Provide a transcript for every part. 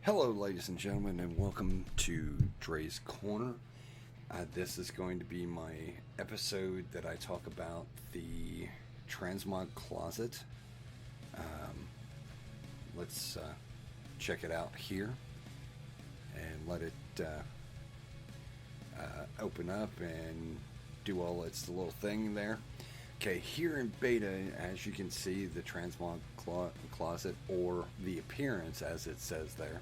Hello ladies and gentlemen, and welcome to Dre's Corner. This is going to be my episode that I talk about the transmog closet. Let's check it out here and let it open up and do all its little thing there. Okay, here in beta, as you can see, the transmog closet, or the appearance as it says there,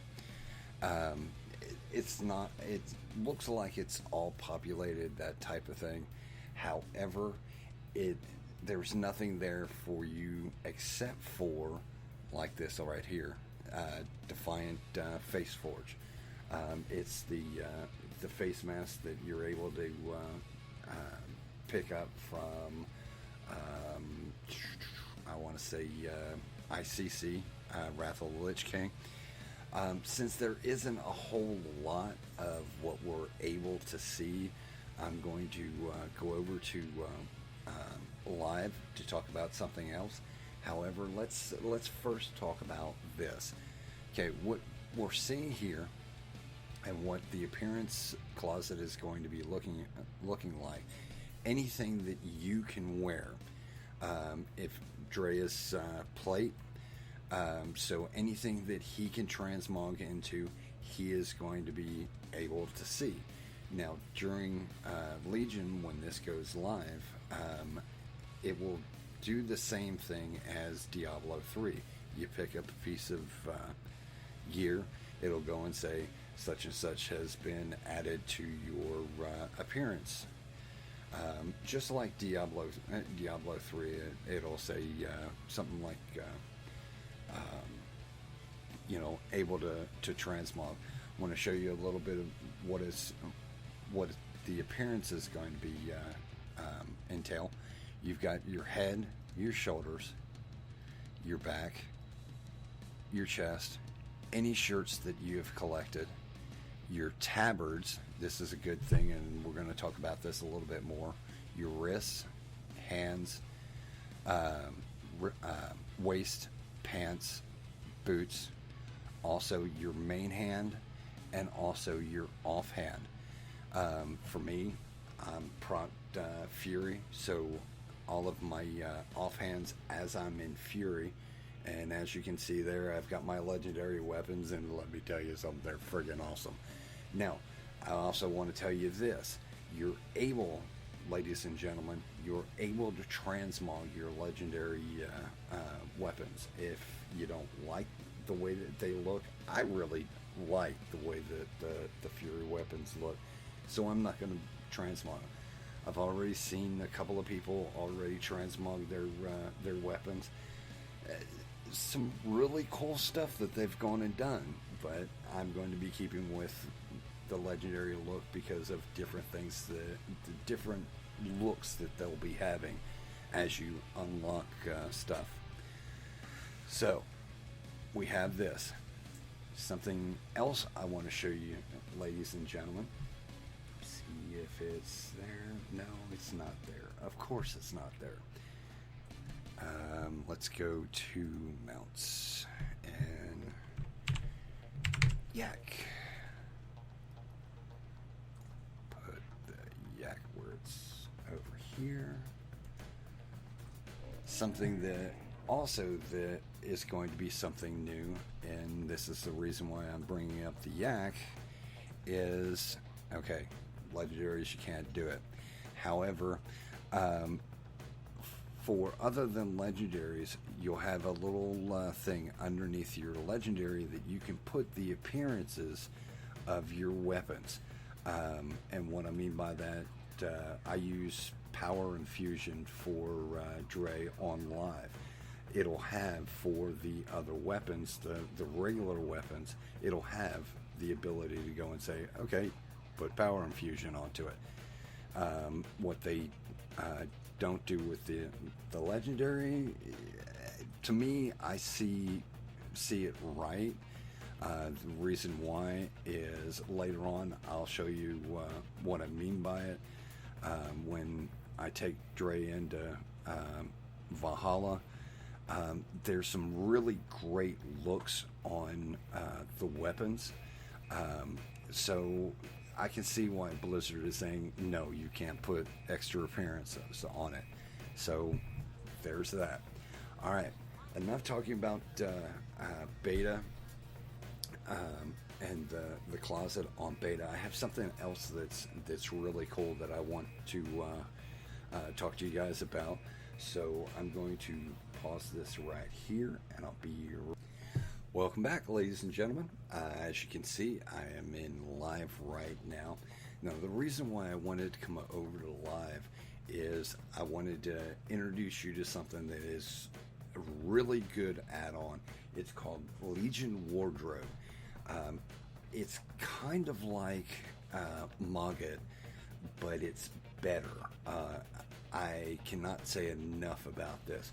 it's not, it looks like it's all populated, that type of thing. However, there's nothing there for you except for, like this right here, Defiant Face Forge. It's the face mask that you're able to pick up from I want to say ICC, Wrath of the Lich King. Since there isn't a whole lot of what we're able to see, I'm going to go over to live to talk about something else. However, let's first talk about this. Okay, what we're seeing here and what the appearance closet is going to be looking like. Anything that you can wear. If Dre's plate, so anything that he can transmog into, he is going to be able to see. Now, during Legion, when this goes live, it will do the same thing as Diablo 3. You pick up a piece of gear, it'll go and say, such and such has been added to your appearance. Just like Diablo 3, it'll say something like, able to transmog. I want to show you a little bit of what the appearance is going to be entail. You've got your head, your shoulders, your back, your chest, any shirts that you have collected, your tabards. This is a good thing, and we're going to talk about this a little bit more. Your wrists, hands, waist, pants, boots, also your main hand, and also your offhand. For me, I'm Prot Fury, so all of my offhands as I'm in Fury, and as you can see there, I've got my legendary weapons, and let me tell you something, they're friggin' awesome. Now, I also want to tell you this. You're able, ladies and gentlemen, you're able to transmog your legendary weapons. If you don't like the way that they look, I really like the way that the Fury weapons look, so I'm not going to transmog them. I've already seen a couple of people already transmog their weapons. Some really cool stuff that they've gone and done, but I'm going to be keeping with the legendary look because of different things, the different looks that they'll be having as you unlock stuff. So we have this. Something else I want to show you, ladies and gentlemen. See if it's there. No, it's not there. Of course it's not there. Let's go to mounts and yak. Put the yak where it's over here. Something that also that is going to be something new, and this is the reason why I'm bringing up the yak, is, okay, legendaries, you can't do it. However, for other than legendaries, you'll have a little thing underneath your legendary that you can put the appearances of your weapons. And what I mean by that, I use Power Infusion for Dre on live. It'll have for the other weapons, the regular weapons, it'll have the ability to go and say, okay, put Power Infusion onto it. What they don't do with the legendary, to me, I see it right. The reason why is later on I'll show you what I mean by it. When I take Dre into Valhalla, there's some really great looks on the weapons. So I can see why Blizzard is saying, no, you can't put extra appearances on it. So there's that. All right, enough talking about beta and the closet on beta. I have something else that's really cool that I want to talk to you guys about. So I'm going to pause this right here, and I'll be welcome back, ladies and gentlemen. As you can see, I am in live right now. Now, the reason why I wanted to come over to live is I wanted to introduce you to something that is a really good add-on. It's called Legion Wardrobe. It's kind of like Mogget, but it's better. I cannot say enough about this.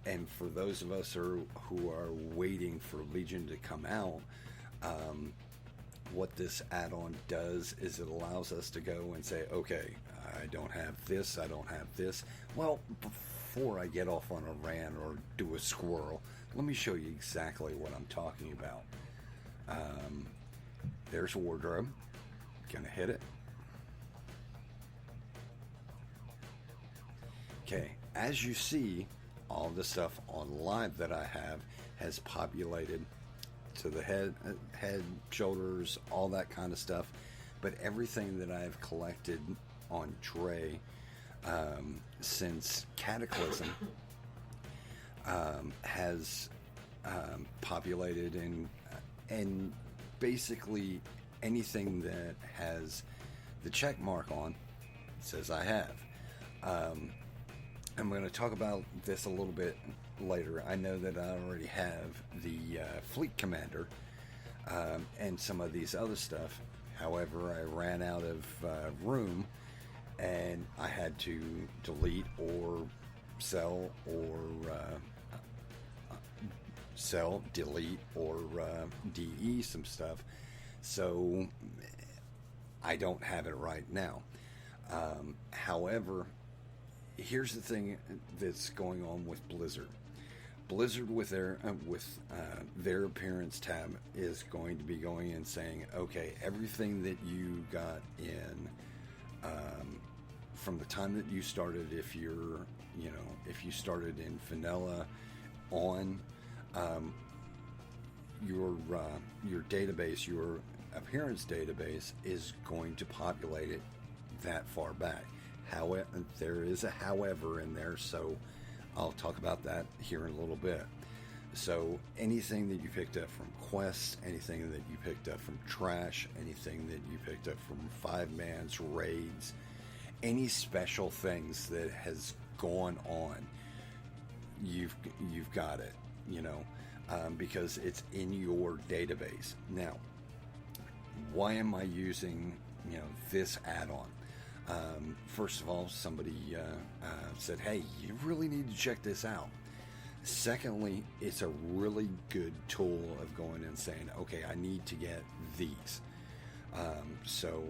And for those of us who are waiting for Legion to come out, what this add-on does is it allows us to go and say, okay, I don't have this, I don't have this. Well, before I get off on a rant or do a squirrel, let me show you exactly what I'm talking about. There's wardrobe. Gonna hit it. Okay, as you see, all the stuff on live that I have has populated to the head, shoulders, all that kind of stuff. But everything that I've collected on Dre since Cataclysm has populated, and basically anything that has the check mark on says I have. I'm going to talk about this a little bit later. I know that I already have the Fleet Commander and some of these other stuff. However, I ran out of room, and I had to delete or sell or delete or DE some stuff. So I don't have it right now. However, here's the thing that's going on with Blizzard. Blizzard with their appearance tab is going to be going and saying, okay, everything that you got in from the time that you started, if you started in vanilla on, your database, your appearance database is going to populate it that far back. However, there is a however in there, so I'll talk about that here in a little bit. So anything that you picked up from quests, anything that you picked up from trash, anything that you picked up from 5-man's raids, any special things that has gone on, you've got it, because it's in your database. Now, why am I using this add-on? First of all, somebody said, hey, you really need to check this out. Secondly, it's a really good tool of going and saying, okay, I need to get these. So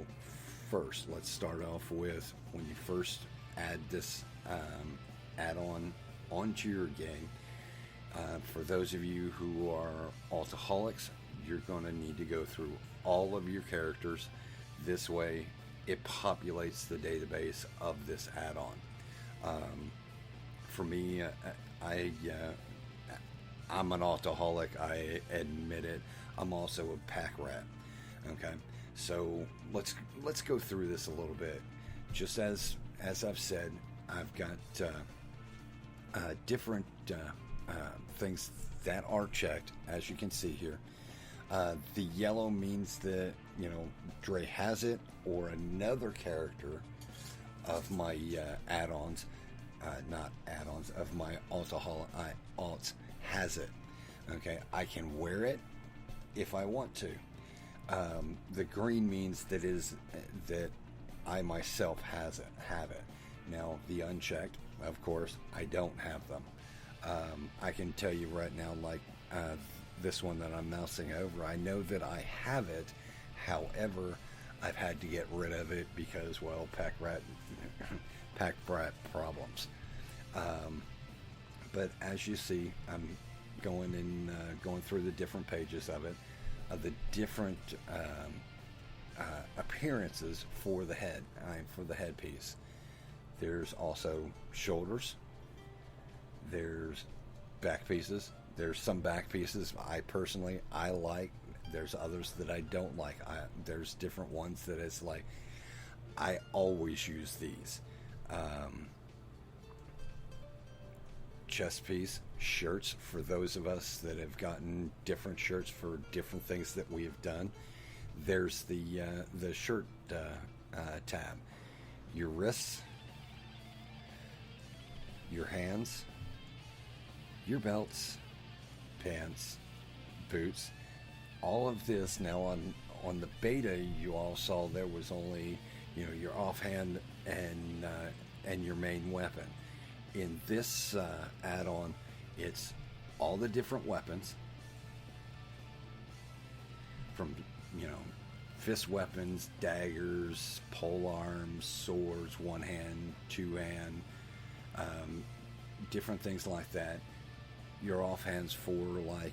first, let's start off with when you first add this add-on onto your game. For those of you who are alcoholics, you're going to need to go through all of your characters. This way, it populates the database of this add-on. For me, I'm an alcoholic. I admit it. I'm also a pack rat. Okay, so let's go through this a little bit. Just as I've said, I've got different things that are checked, as you can see here. The yellow means that, Dre has it, or another character of my add-ons, not add-ons, of my alts has it. Okay, I can wear it if I want to. The green means that I myself have it. Now, the unchecked, of course, I don't have them. I can tell you right now, like this one that I'm mousing over, I know that I have it. However, I've had to get rid of it because, well, pack rat problems. But as you see, I'm going through the different pages of it, of the different appearances for the head, for the headpiece. There's also shoulders. There's back pieces. There's some back pieces I like. There's others that I don't like. There's different ones that it's like I always use these. Chest piece, shirts, for those of us that have gotten different shirts for different things that we have done. There's the shirt tab. Your wrists, your hands, your belts, pants, boots, all of this. Now on the beta, you all saw there was only your offhand and your main weapon. In this add-on, it's all the different weapons, from fist weapons, daggers, pole arms, swords, one hand, two hand, different things like that. Your offhands for like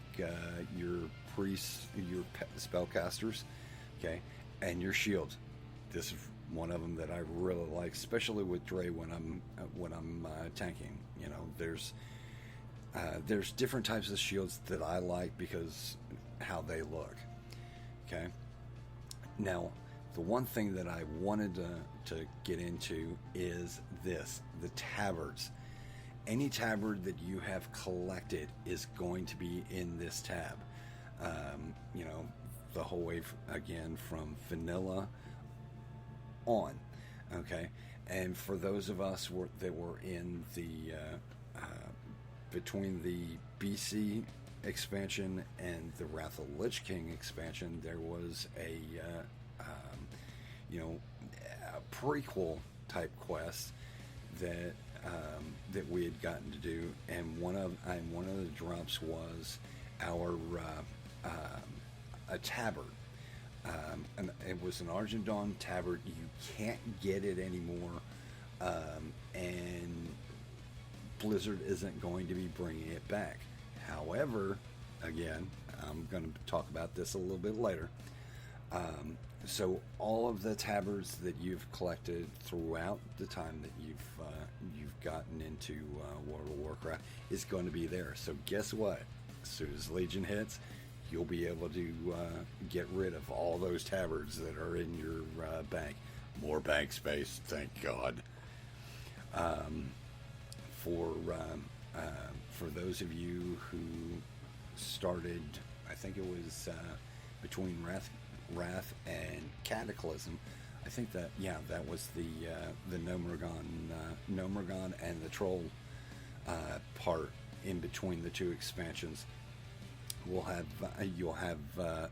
your priests, your spellcasters, okay, and your shields. This is one of them that I really like, especially with Dre when I'm tanking. There's different types of shields that I like because how they look. Okay. Now, the one thing that I wanted to get into is the tabards. Any tabard that you have collected is going to be in this tab. The whole way again from vanilla on. Okay, and for those of us that were in the between the BC expansion and the Wrath of Lich King expansion, there was a prequel type quest that we had gotten to do, and one of the drops was our a tabard. And it was an Argent Dawn tabard. You can't get it anymore, and Blizzard isn't going to be bringing it back. However, again, I'm going to talk about this a little bit later. So all of the tabards that you've collected throughout the time that you've gotten into World of Warcraft is going to be there. So guess what? As soon as Legion hits, you'll be able to get rid of all those tabards that are in your bank. More bank space, thank God. For those of you who started, I think it was between Wrath and Cataclysm, I think that was the Nomergon and the Troll part in between the two expansions. You'll have the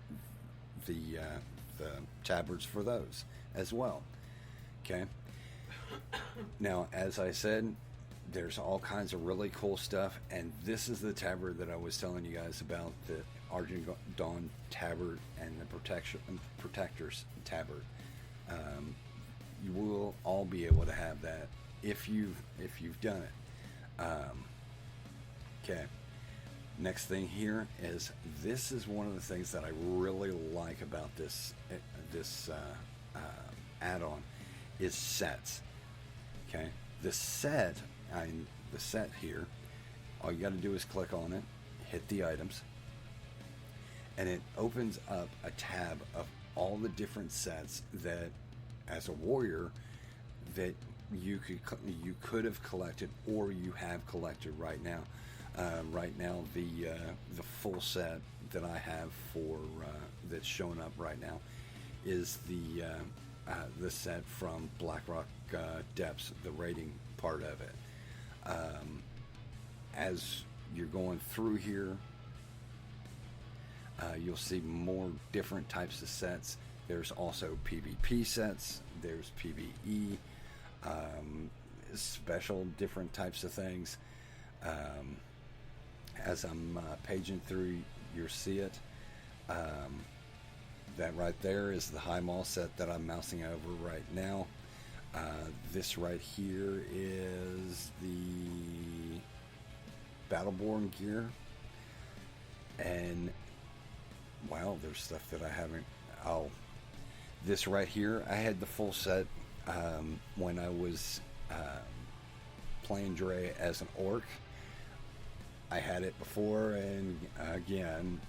tabards for those as well. Okay. Now, as I said, there's all kinds of really cool stuff, and this is the tabard that I was telling you guys about, the Argent Dawn tabard and the Protector's tabard. You will all be able to have that if you've done it. Okay. Next thing here is, this is one of the things that I really like about this add-on is sets. Okay, the set here, all you got to do is click on it, hit the items, and it opens up a tab of all the different sets that, as a warrior, that you could have collected, or you have collected right now. Right now, the full set that I have for that's showing up right now is the set from Blackrock Depths, the rating part of it. As you're going through here, you'll see more different types of sets. There's also PvP sets. There's PvE, special different types of things. As I'm paging through, you'll see it. That right there is the High Mall set that I'm mousing over right now. This right here is the Battleborn gear. And wow, there's stuff that I haven't. Oh, this right here, I had the full set when I was playing Dre as an orc. I had it before, and again,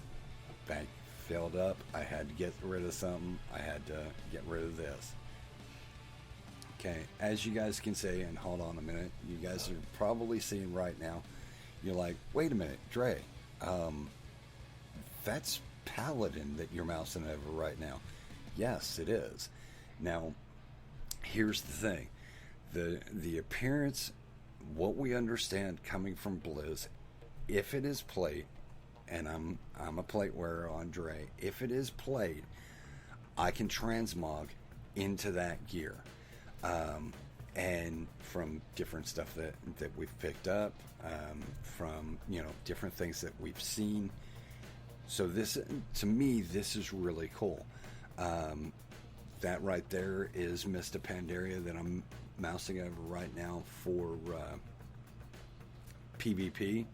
bank filled up. I had to get rid of something. I had to get rid of this. Okay, as you guys can see, and hold on a minute, you guys are probably seeing right now, you're like, wait a minute, Dre, that's Paladin that you're mousing over right now. Yes, it is. Now, here's the thing. The appearance, what we understand coming from Blizz, if it is plate, and I'm a plate wearer on Dre, if it is plate, I can transmog into that gear. And from different stuff that we've picked up, from, you know, different things that we've seen. So this, to me, this is really cool. That right there is Mr. Pandaria that I'm mousing over right now for PvP.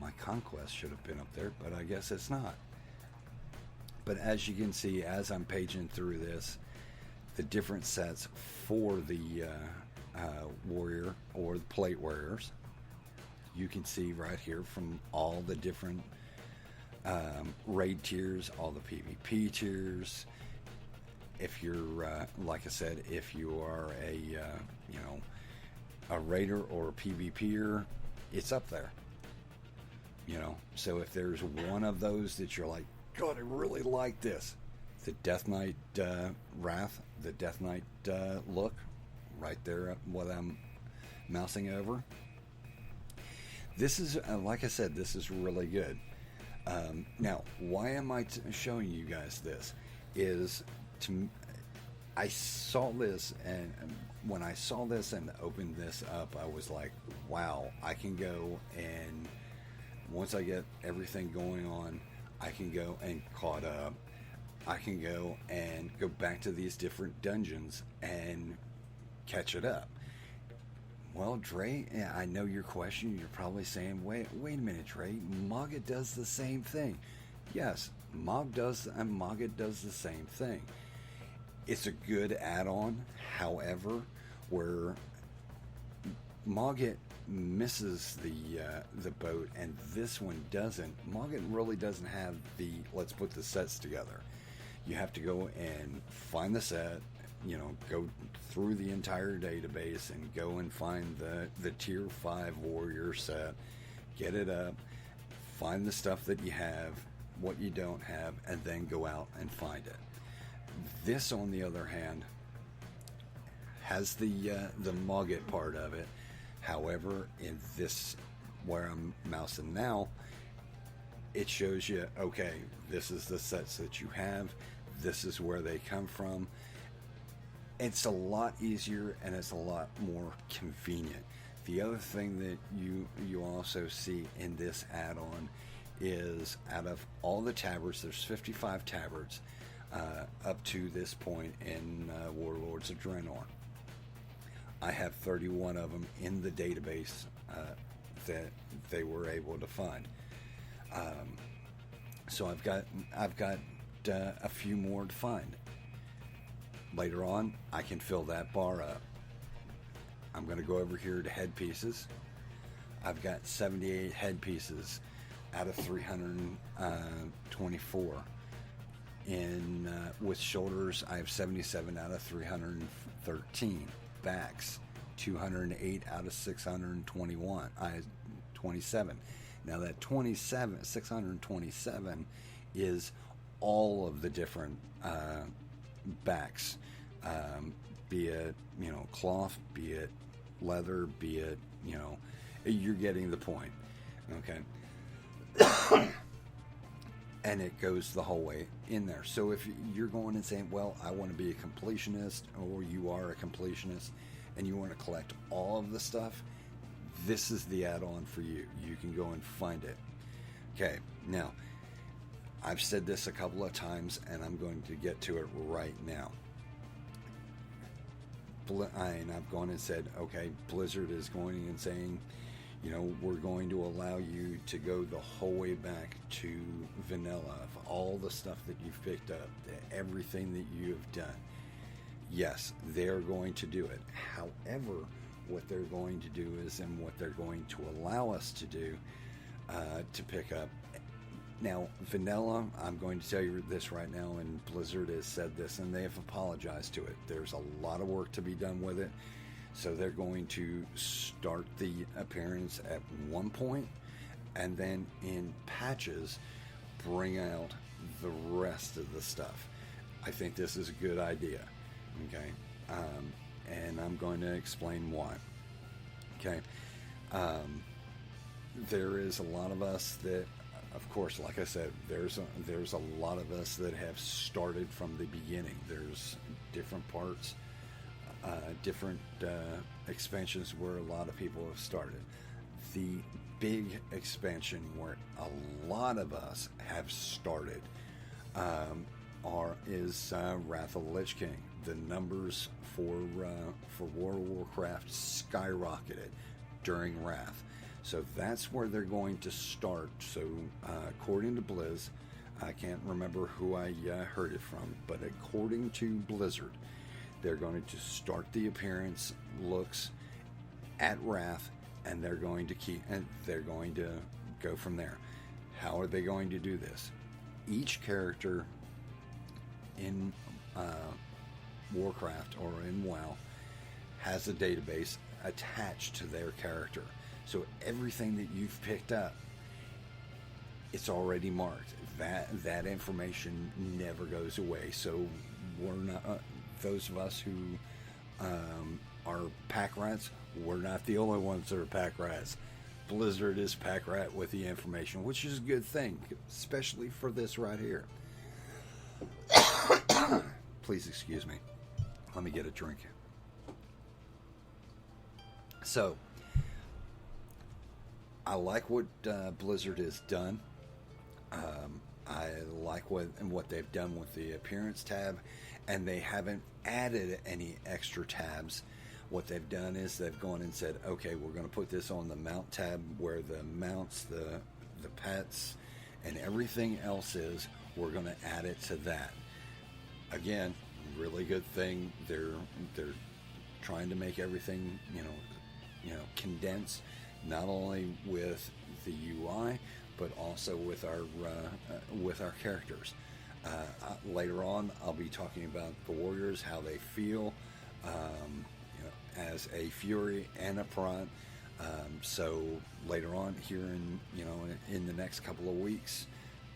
My Conquest should have been up there, but I guess it's not. But as you can see, as I'm paging through this, the different sets for the warrior or the plate wearers, you can see right here from all the different raid tiers, all the PvP tiers. If you're, like I said, if you are a, you know, a raider or a PvPer, it's up there. You know, so if there's one of those that you're like, God, I really like this, the Death Knight Wrath, the Death Knight look, right there, what I'm mousing over. This is, like I said, this is really good. Now, why am I showing you guys this? I saw this, and when I saw this and opened this up, I was like, wow, I can go and once I get everything going on, I can go and caught up. I can go and go back to these different dungeons and catch it up. Well, Dre, I know your question. You're probably saying, wait a minute, Dre. Mogget does the same thing. Yes, Mogget does the same thing. It's a good add-on. However, where Mogget misses the boat and this one doesn't, Mogget really doesn't have the let's put the sets together. You have to go and find the set, you know, go through the entire database and go and find the tier 5 warrior set, get it up, find the stuff that you have, what you don't have, and then go out and find it. This, on the other hand, has the Mogget part of it. However, in this, where I'm mousing now, it shows you, okay, this is the sets that you have, this is where they come from. It's a lot easier and it's a lot more convenient. The other thing that you also see in this add-on is, out of all the tabards, there's 55 tabards up to this point in Warlords of Draenor. I have 31 of them in the database that they were able to find. So I've got a few more to find. Later on, I can fill that bar up. I'm going to go over here to headpieces. I've got 78 headpieces out of 324. In with shoulders, I have 77 out of 313. Backs, 208 out of 621. I 27. Now that 627 is all of the different backs, be it cloth, be it leather, be it you're getting the point. Okay. And it goes the whole way in there. So if you're going and saying, well, I want to be a completionist, or you are a completionist, and you want to collect all of the stuff, this is the add-on for you. You can go and find it. Okay, now, I've said this a couple of times, and I'm going to get to it right now. And I've gone and said, okay, Blizzard is going and saying, we're going to allow you to go the whole way back to vanilla of all the stuff that you've picked up, everything that you have done. Yes, they're going to do it. However, what they're going to do is, and what they're going to allow us to do, to pick up. Now, vanilla, I'm going to tell you this right now, and Blizzard has said this, and they have apologized to it. There's a lot of work to be done with it. So they're going to start the appearance at one point, and then in patches bring out the rest of the stuff. I think this is a good idea. Okay, and I'm going to explain why. Okay, there is a lot of us that, of course, like I said, there's a lot of us that have started from the beginning. There's different parts. Different expansions where a lot of people have started. The big expansion where a lot of us have started is Wrath of the Lich King. The numbers for World of Warcraft skyrocketed during Wrath, so that's where they're going to start. So according to Blizz, I can't remember who I heard it from, but according to Blizzard, they're going to start the appearance looks at Wrath, and they're going to go from there. How are they going to do this? Each character in Warcraft or in WoW has a database attached to their character. So everything that you've picked up, it's already marked. That information never goes away. So we're not... those of us who are pack rats, we're not the only ones that are pack rats. Blizzard is pack rat with the information, which is a good thing, especially for this right here. Please excuse me. Let me get a drink. So, I like what Blizzard has done. I like what they've done with the appearance tab, and they haven't added any extra tabs. What they've done is they've gone and said, okay, we're going to put this on the mount tab where the mounts, the pets, and everything else is. We're going to add it to that. Again, really good thing. They're trying to make everything condensed, not only with the UI, but also with our characters. Later on, I'll be talking about the warriors, how they feel as a fury and a prot. So later on, here in the next couple of weeks,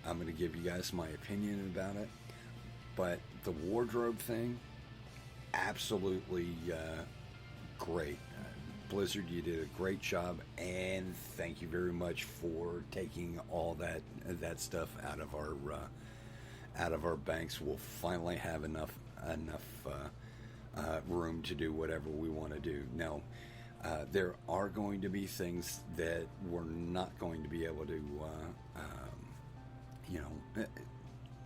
I'm going to give you guys my opinion about it. But the wardrobe thing, absolutely great. Blizzard, you did a great job, and thank you very much for taking all that stuff out of our banks. We'll finally have enough room to do whatever we want to do. Now, there are going to be things that we're not going to be able to,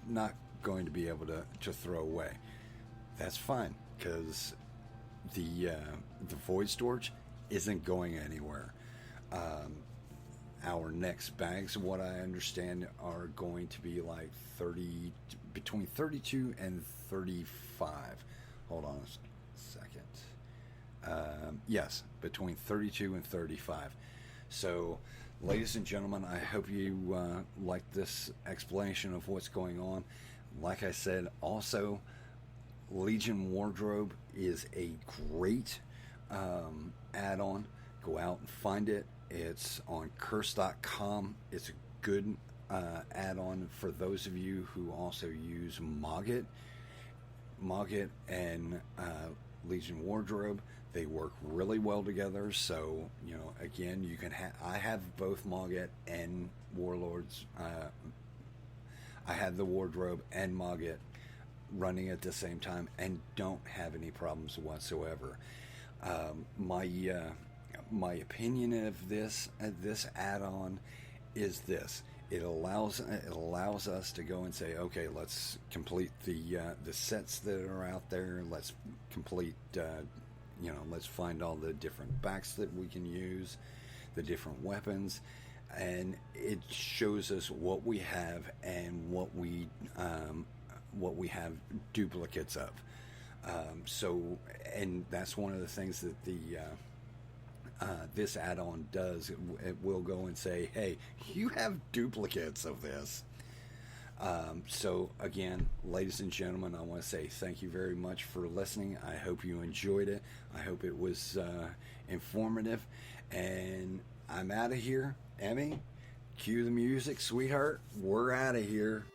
not going to be able to throw away. That's fine, because the void storage isn't going anywhere. Our next bags, what I understand, are going to be like between 32 and 35. Hold on a second. Yes, between 32 and 35. So, ladies and gentlemen, I hope you like this explanation of what's going on. Like I said, also, Legion Wardrobe is a great add-on. Go out and find it. It's on curse.com. It's a good add-on for those of you who also use Mogget. Mogget and Legion Wardrobe, they work really well together. So, you know, again, you can I have both Mogget and Warlords. I have the Wardrobe and Mogget running at the same time and don't have any problems whatsoever. My opinion of this add-on is this: it allows us to go and say, okay, let's complete the sets that are out there. Let's complete, let's find all the different backs that we can use, the different weapons, and it shows us what we have and what we have duplicates of. And that's one of the things that this add-on does. It will go and say, hey, you have duplicates of this. So again, ladies and gentlemen, I want to say thank you very much for listening. I hope you enjoyed it. I hope it was informative. And I'm out of here. Emmy, cue the music, sweetheart. We're out of here.